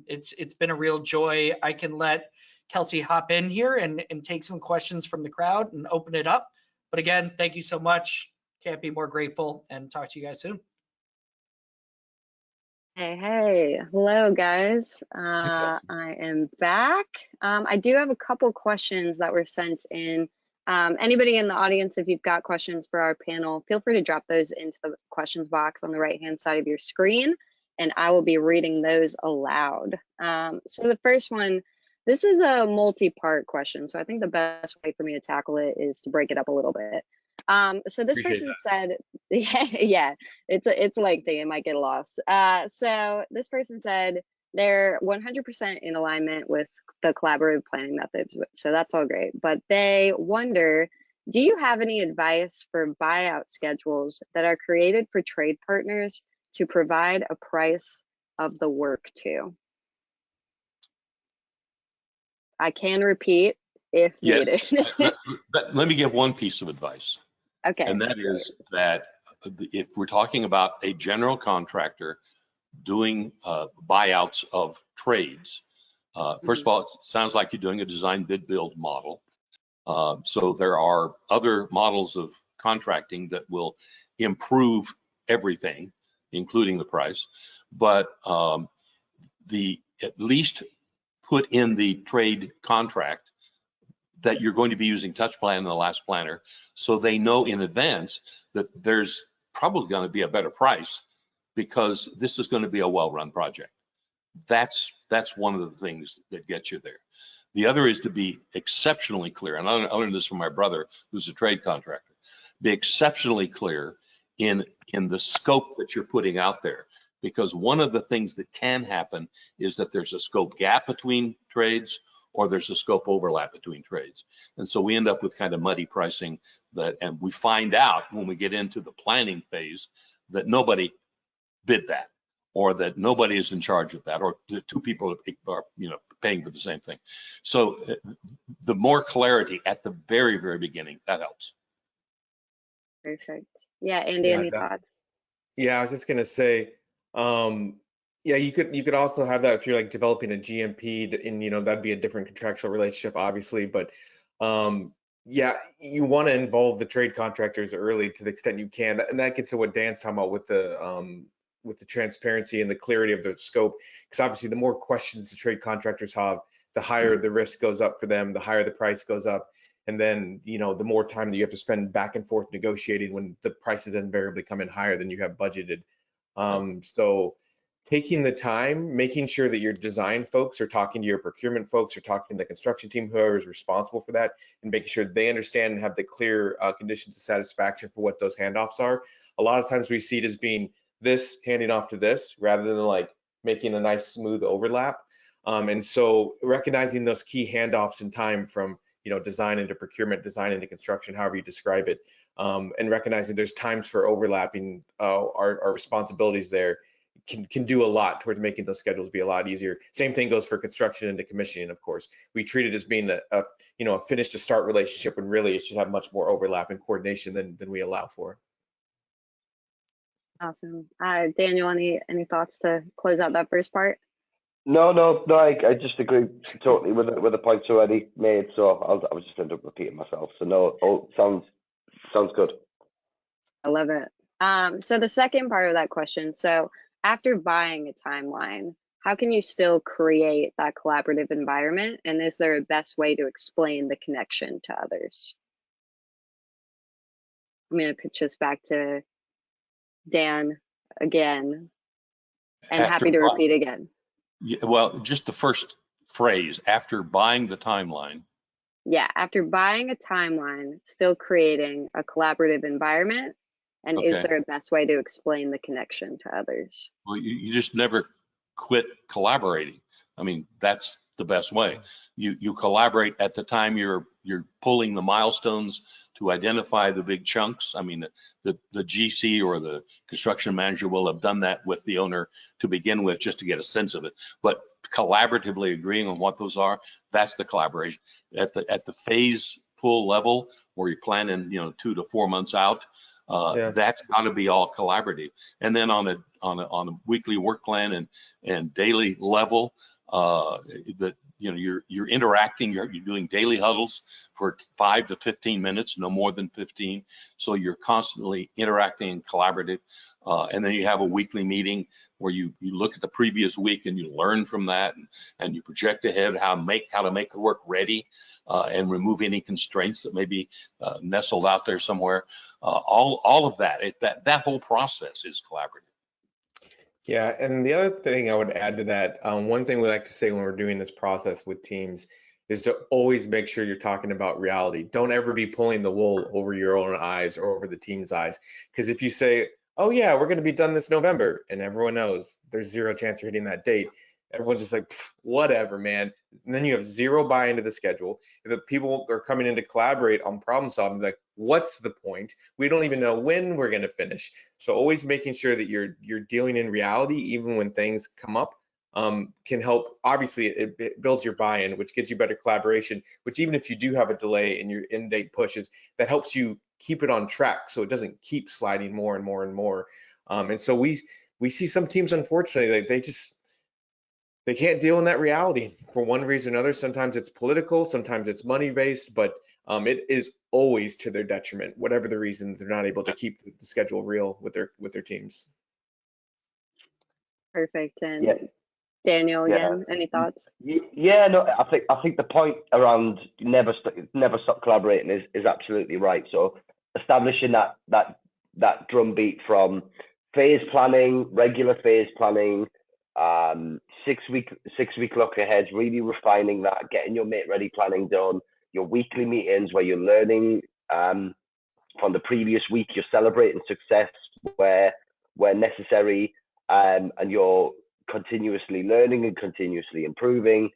It's been a real joy. I can let Kelsey hop in here and take some questions from the crowd and open it up. But again, thank you so much. Can't be more grateful, and talk to you guys soon. Hey, hello guys. I am back. I do have a couple questions that were sent in. Anybody in the audience, if you've got questions for our panel, feel free to drop those into the questions box on the right-hand side of your screen, and I will be reading those aloud. So the first one, this is a multi-part question, so I think the best way for me to tackle it is to break it up a little bit. So this person said, yeah, it's lengthy, it might get lost. So this person said they're 100% in alignment with the collaborative planning methods, so that's all great. But they wonder, do you have any advice for buyout schedules that are created for trade partners to provide a price of the work to? I can repeat if needed. Let me give one piece of advice. Okay. And that is that if we're talking about a general contractor doing buyouts of trades, first of all, it sounds like you're doing a design bid build model. So there are other models of contracting that will improve everything, including the price. But at least put in the trade contract that you're going to be using TouchPlan in the last planner, so they know in advance that there's probably going to be a better price because this is going to be a well-run project. That's one of the things that gets you there. The other is to be exceptionally clear, and I learned this from my brother, who's a trade contractor. Be exceptionally clear in the scope that you're putting out there, because one of the things that can happen is that there's a scope gap between trades, or there's a scope overlap between trades. And so we end up with kind of muddy pricing and we find out when we get into the planning phase that nobody bid that, or that nobody is in charge of that, or the two people are paying for the same thing. So the more clarity at the very, very beginning, that helps. Perfect. Yeah, Andy, any thoughts? Yeah, I was just gonna say, yeah, you could also have that if you're like developing a GMP, and that'd be a different contractual relationship, obviously. But yeah, you want to involve the trade contractors early to the extent you can, and that gets to what Dan's talking about with the transparency and the clarity of the scope. Because obviously, the more questions the trade contractors have, the higher the risk goes up for them, the higher the price goes up, and then the more time that you have to spend back and forth negotiating when the prices invariably come in higher than you have budgeted. So taking the time, making sure that your design folks are talking to your procurement folks, or talking to the construction team, whoever is responsible for that, and making sure they understand and have the clear conditions of satisfaction for what those handoffs are. A lot of times we see it as being this handing off to this, rather than like making a nice smooth overlap. And so recognizing those key handoffs in time from design into procurement, design into construction, however you describe it, and recognizing there's times for overlapping our responsibilities there can do a lot towards making those schedules be a lot easier. Same thing goes for construction into commissioning, of course. We treat it as being a finish to start relationship, when really it should have much more overlap and coordination than we allow for. Awesome. Daniel, any thoughts to close out that first part? No, I just agree totally with the points already made. So I was just end up repeating myself. So no, sounds good. I love it. So the second part of that question, so after buying a timeline, how can you still create that collaborative environment? And is there a best way to explain the connection to others? I'm going to pitch this back to Dan again, and happy to repeat again. Yeah, well, just the first phrase, after buying the timeline. Yeah, after buying a timeline, still creating a collaborative environment. And is there a best way to explain the connection to others? Well, you just never quit collaborating. I mean, that's the best way. You collaborate at the time you're pulling the milestones to identify the big chunks. I mean, the GC or the construction manager will have done that with the owner to begin with, just to get a sense of it. But collaboratively agreeing on what those are, that's the collaboration. At the phase pull level, where you're planning, 2 to 4 months out, that's got to be all collaborative. And then on a weekly work plan and daily level, you're interacting, you're doing daily huddles for 5 to 15 minutes, no more than 15. So you're constantly interacting and collaborative. And then you have a weekly meeting where you look at the previous week and you learn from that, and you project ahead how to make the work ready, and remove any constraints that may be nestled out there somewhere. All of that, that whole process is collaborative. Yeah, and the other thing I would add to that, one thing we like to say when we're doing this process with teams is to always make sure you're talking about reality. Don't ever be pulling the wool over your own eyes or over the team's eyes. Because if you say, oh yeah, we're going to be done this November, and everyone knows there's zero chance you're hitting that date, everyone's just like, whatever, man. And then you have zero buy into the schedule. If the people are coming in to collaborate on problem solving, like, what's the point? We don't even know when we're going to finish. So always making sure that you're dealing in reality, even when things come up, can help. Obviously, it builds your buy-in, which gives you better collaboration, which even if you do have a delay in your end date pushes, that helps you keep it on track so it doesn't keep sliding more and more and more. And so we see some teams, unfortunately, they can't deal in that reality for one reason or another. Sometimes it's political, sometimes it's money based, but it is always to their detriment, whatever the reasons. They're not able to keep the schedule real with their teams. Perfect. And Daniel, again, any thoughts? Yeah, no, I think the point around never stop collaborating is absolutely right. So establishing that drumbeat from phase planning, regular phase planning, 6 week look ahead, really refining that, getting your make ready planning done, your weekly meetings where you're learning from the previous week, you're celebrating success where necessary, and you're continuously learning and continuously improving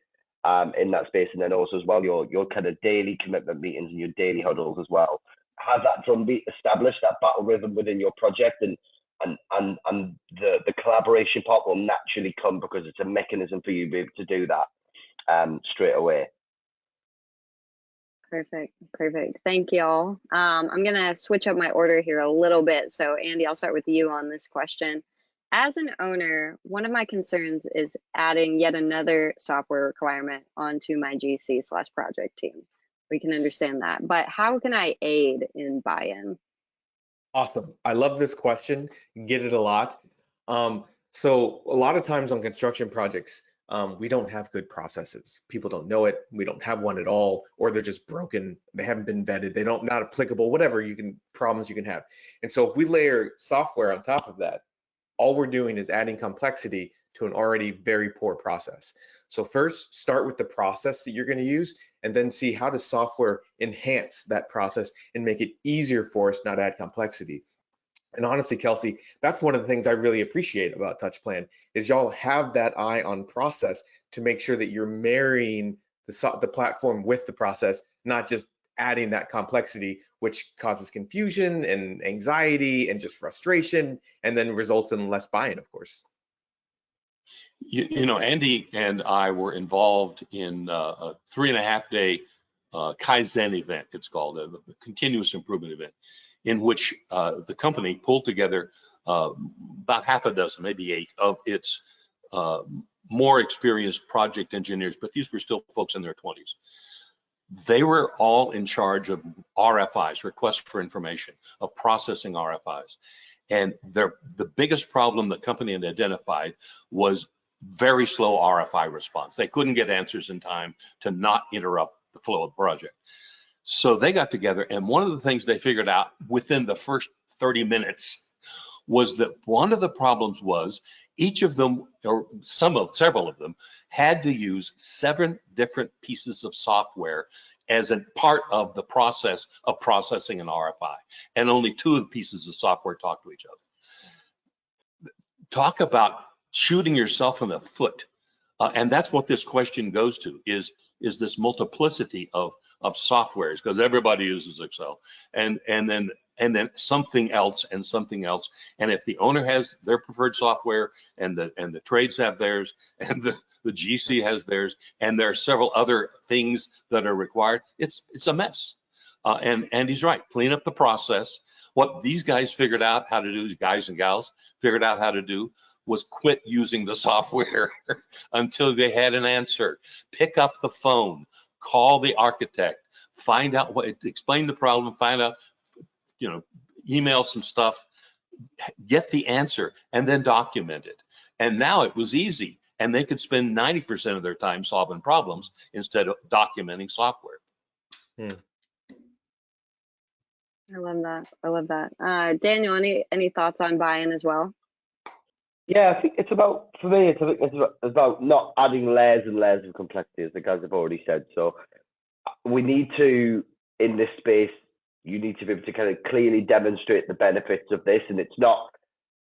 in that space. And then also as well, your kind of daily commitment meetings and your daily huddles as well. Have that drumbeat established, that battle rhythm within your project, and the collaboration part will naturally come because it's a mechanism for you to be able to do that straight away. Perfect. Thank you all. I'm going to switch up my order here a little bit. So Andy, I'll start with you on this question. As an owner, one of my concerns is adding yet another software requirement onto my GC/project team. We can understand that, but how can I aid in buy-in? Awesome. I love this question. Get it a lot. So a lot of times on construction projects, we don't have good processes. People don't know it. We don't have one at all, or they're just broken. They haven't been vetted. They don't not applicable. Whatever problems you can have. And so if we layer software on top of that, all we're doing is adding complexity to an already very poor process. So first, start with the process that you're going to use, and then see how does software enhance that process and make it easier for us, not add complexity. And honestly, Kelsey, that's one of the things I really appreciate about TouchPlan is y'all have that eye on process to make sure that you're marrying the platform with the process, not just adding that complexity, which causes confusion and anxiety and just frustration, and then results in less buy-in, of course. Andy and I were involved in a 3.5-day Kaizen event. It's called a continuous improvement event, in which the company pulled together about half a dozen, maybe 8 of its more experienced project engineers, but these were still folks in their 20s. They were all in charge of RFIs, requests for information, of processing RFIs. And the biggest problem the company had identified was very slow RFI response. They couldn't get answers in time to not interrupt the flow of the project. So they got together, and one of the things they figured out within the first 30 minutes was that one of the problems was each of them, or several of them, had to use 7 different pieces of software as a part of the process of processing an RFI, and only 2 of the pieces of software talk to each other. Talk about shooting yourself in the foot And that's what this question goes to, is this multiplicity of softwares, because everybody uses Excel, and then something else and something else. And if the owner has their preferred software, and the trades have theirs, and the GC has theirs, and there are several other things that are required, it's a mess. And he's right, clean up the process. What these guys figured out how to do, these guys and gals figured out how to do, was quit using the software until they had an answer. Pick up the phone, call the architect, find out explain the problem, find out, email some stuff, get the answer, and then document it. And now it was easy, and they could spend 90% of their time solving problems instead of documenting software. I love that. I love that. Daniel, any thoughts on buy-in as well? Yeah, I think it's about, for me, it's about not adding layers and layers of complexity, as the guys have already said. So we need to, in this space, you need to be able to kind of clearly demonstrate the benefits of this. And it's not,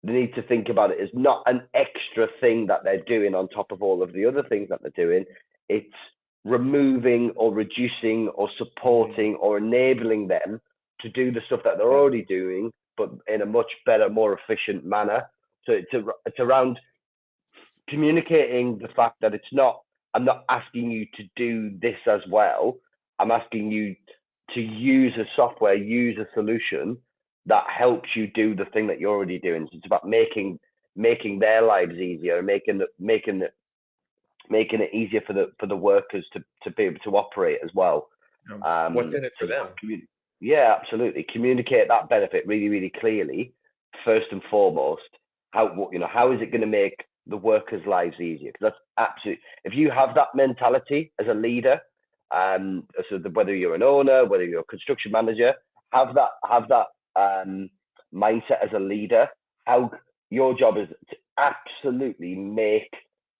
they need to think about it as not an extra thing that they're doing on top of all of the other things that they're doing. It's removing or reducing or supporting or enabling them to do the stuff that they're already doing, but in a much better, more efficient manner. So it's around communicating the fact that I'm not asking you to do this as well. I'm asking you to use a software, use a solution that helps you do the thing that you're already doing. So it's about making their lives easier, making it easier for the workers to be able to operate as well. What's in it for them? Yeah, absolutely. Communicate that benefit really, really clearly, first and foremost. How is it going to make the workers' lives easier? Because that's absolutely, if you have that mentality as a leader, so whether you're an owner, whether you're a construction manager, have that mindset as a leader. How your job is to absolutely make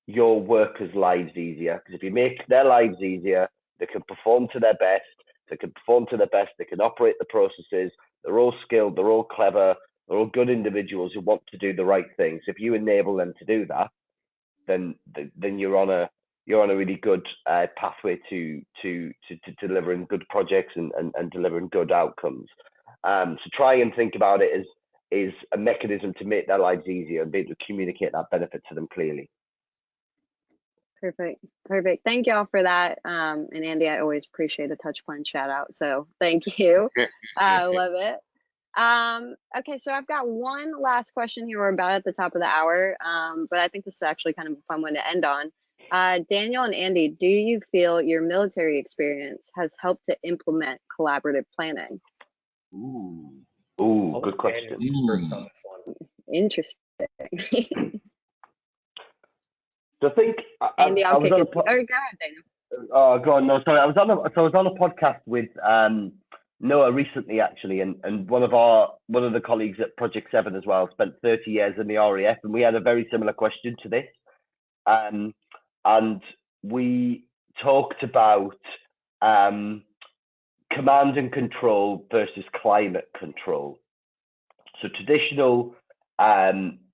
your workers' lives easier. Because if you make their lives easier, they can perform to their best. They can operate the processes. They're all skilled. They're all clever. They're all good individuals who want to do the right things. If you enable them to do that, then you're on a really good pathway to delivering good projects and delivering good outcomes. So try and think about it as a mechanism to make their lives easier and be able to communicate that benefit to them clearly. Perfect. Thank you all for that. And Andy, I always appreciate a touch plan shout out. So thank you. I love it. Okay, so I've got one last question here. We're about at the top of the hour, but I think this is actually kind of a fun one to end on. Daniel and Andy, do you feel your military experience has helped to implement collaborative planning? Ooh, good question. First on this one. Interesting. So I think Andy, I'll kick it. go ahead, Daniel. Oh, go on. No, sorry. I was on a podcast with Noah recently, actually, and one of the colleagues at Project 7 as well spent 30 years in the RAF, and we had a very similar question to this. And we talked about command and control versus climate control. So traditional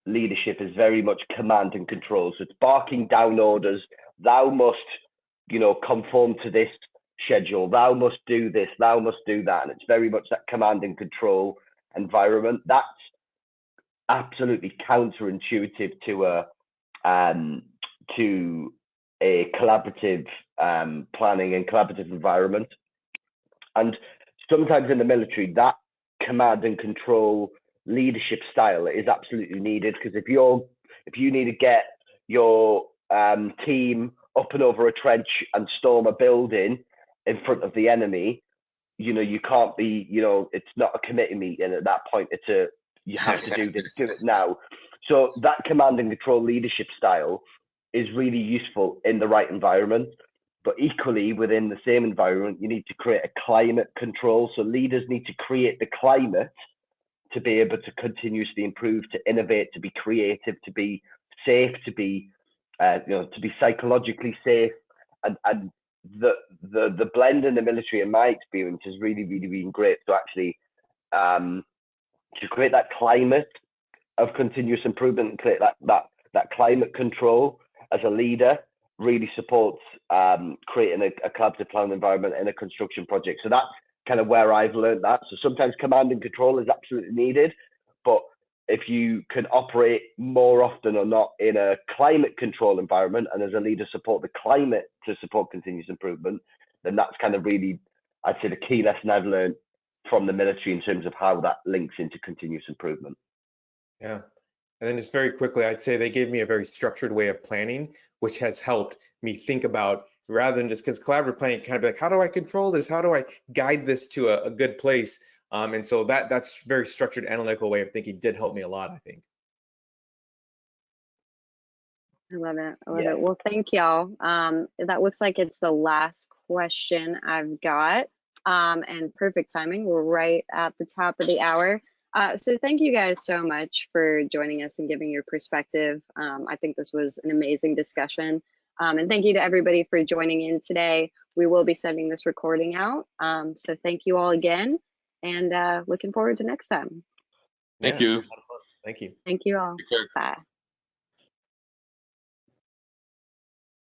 leadership is very much command and control. So it's barking down orders. Thou must, conform to this schedule. Thou must do this. Thou must do that. And it's very much that command and control environment. That's absolutely counterintuitive to a collaborative planning and collaborative environment. And sometimes in the military, that command and control leadership style is absolutely needed, because if you need to get your team up and over a trench and storm a building in front of the enemy, you can't be, it's not a committee meeting at that point. You have to do this, do it now. So that command and control leadership style is really useful in the right environment. But equally, within the same environment, you need to create a climate control. So leaders need to create the climate to be able to continuously improve, to innovate, to be creative, to be safe, to be psychologically safe. And the blend in the military, in my experience, has really, really been great to actually to create that climate of continuous improvement and create that climate control as a leader, really supports creating a collaborative planning environment in a construction project. So that's kind of where I've learned that. So sometimes command and control is absolutely needed, but if you can operate more often or not in a climate control environment, and as a leader support the climate to support continuous improvement, then that's kind of really, I'd say, the key lesson I've learned from the military in terms of how that links into continuous improvement. Yeah. And then just very quickly, I'd say they gave me a very structured way of planning, which has helped me think about, rather than just, because collaborative planning kind of be like, how do I control this? How do I guide this to a good place? And so that's very structured, analytical way of thinking did help me a lot, I think. I love it. I love Yeah. it. Well, thank y'all. That looks like it's the last question I've got. And perfect timing. We're right at the top of the hour. So thank you guys so much for joining us and giving your perspective. I think this was an amazing discussion. And thank you to everybody for joining in today. We will be sending this recording out. So thank you all again, and looking forward to next time. Thank you. Thank you. Thank you all. Take care. Bye.